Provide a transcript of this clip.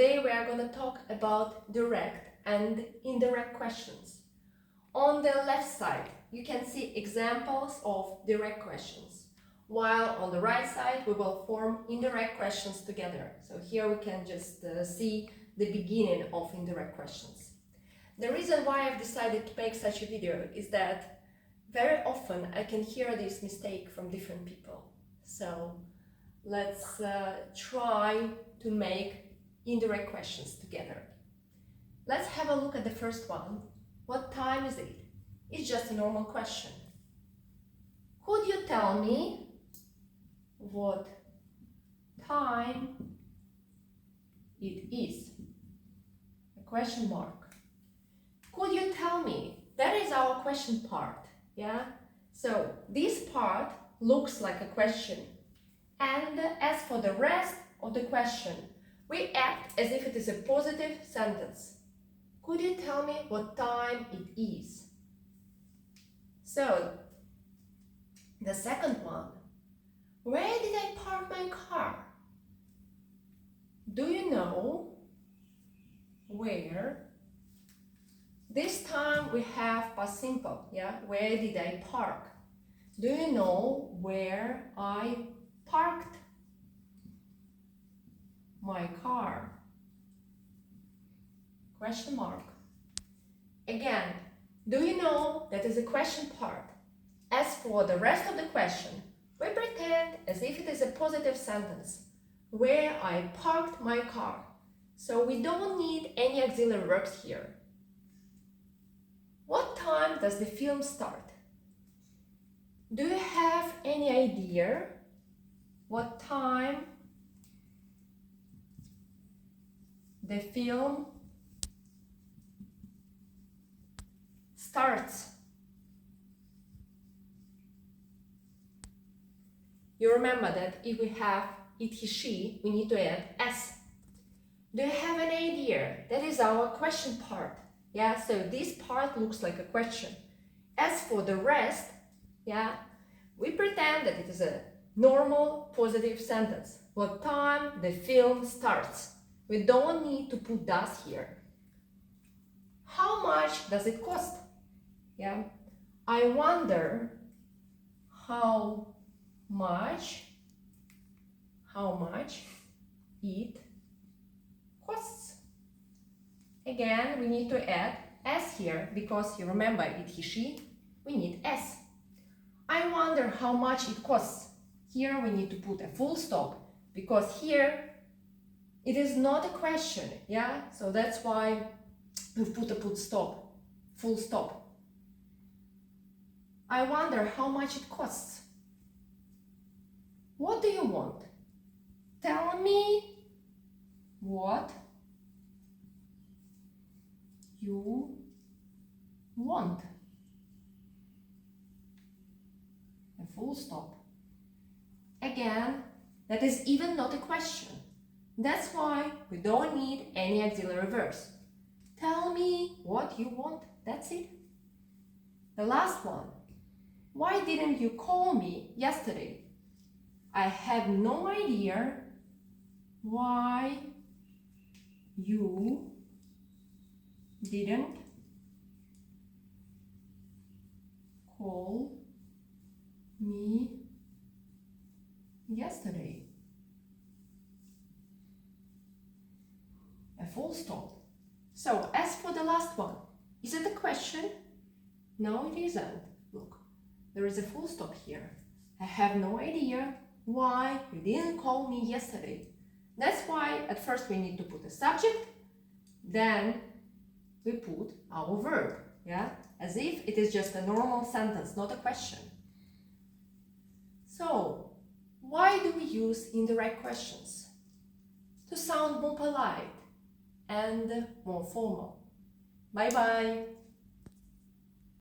today we are going to talk about direct and indirect questions. On the left side, you can see examples of direct questions, while on the right side, we will form indirect questions together. So here we can just see the beginning of indirect questions. The reason why I've decided to make such a video is that very often I can hear this mistake from different people. So let's try to make indirect questions together. Let's have a look at the first one. What time is it? It's just a normal question. Could you tell me what time it is? A question mark. Could you tell me? That is our question part, yeah? So this part looks like a question. And as for the rest of the question, we act as if it is a positive sentence. Could you tell me what time it is? So, the second one. Where did I park my car? Do you know where? This time we have past simple, yeah? Where did I park? Do you know where I parked my car? Question mark. Again, do you know that is a question part? As for the rest of the question, we pretend as if it is a positive sentence. Where I parked my car. So we don't need any auxiliary verbs here. What time does the film start? Do you have any idea what time the film starts? You remember that if we have it, he, she, we need to add s. Do you have an idea? That is our question part. Yeah, so this part looks like a question. As for the rest, yeah, we pretend that it is a normal positive sentence. What time the film starts? We don't need to put does here. How much does it cost? Yeah, I wonder how much it costs. Again, we need to add s here because you remember it, he, she, we need s. I wonder how much it costs. Here we need to put a full stop because here it is not a question, yeah? So that's why we put a full stop. I wonder how much it costs. What do you want? Tell me what you want. A full stop. Again, that is even not a question. That's why we don't need any auxiliary verbs. Tell me what you want. That's it. The last one. Why didn't you call me yesterday? I have no idea why you didn't call me yesterday. A full stop. So, as for the last one, is it a question? No, it isn't. Look, there is a full stop here. I have no idea why you didn't call me yesterday. That's why at first we need to put a subject, then we put our verb, yeah? As if it is just a normal sentence, not a question. So, why do we use indirect questions? To sound more polite and more formal. Bye-bye!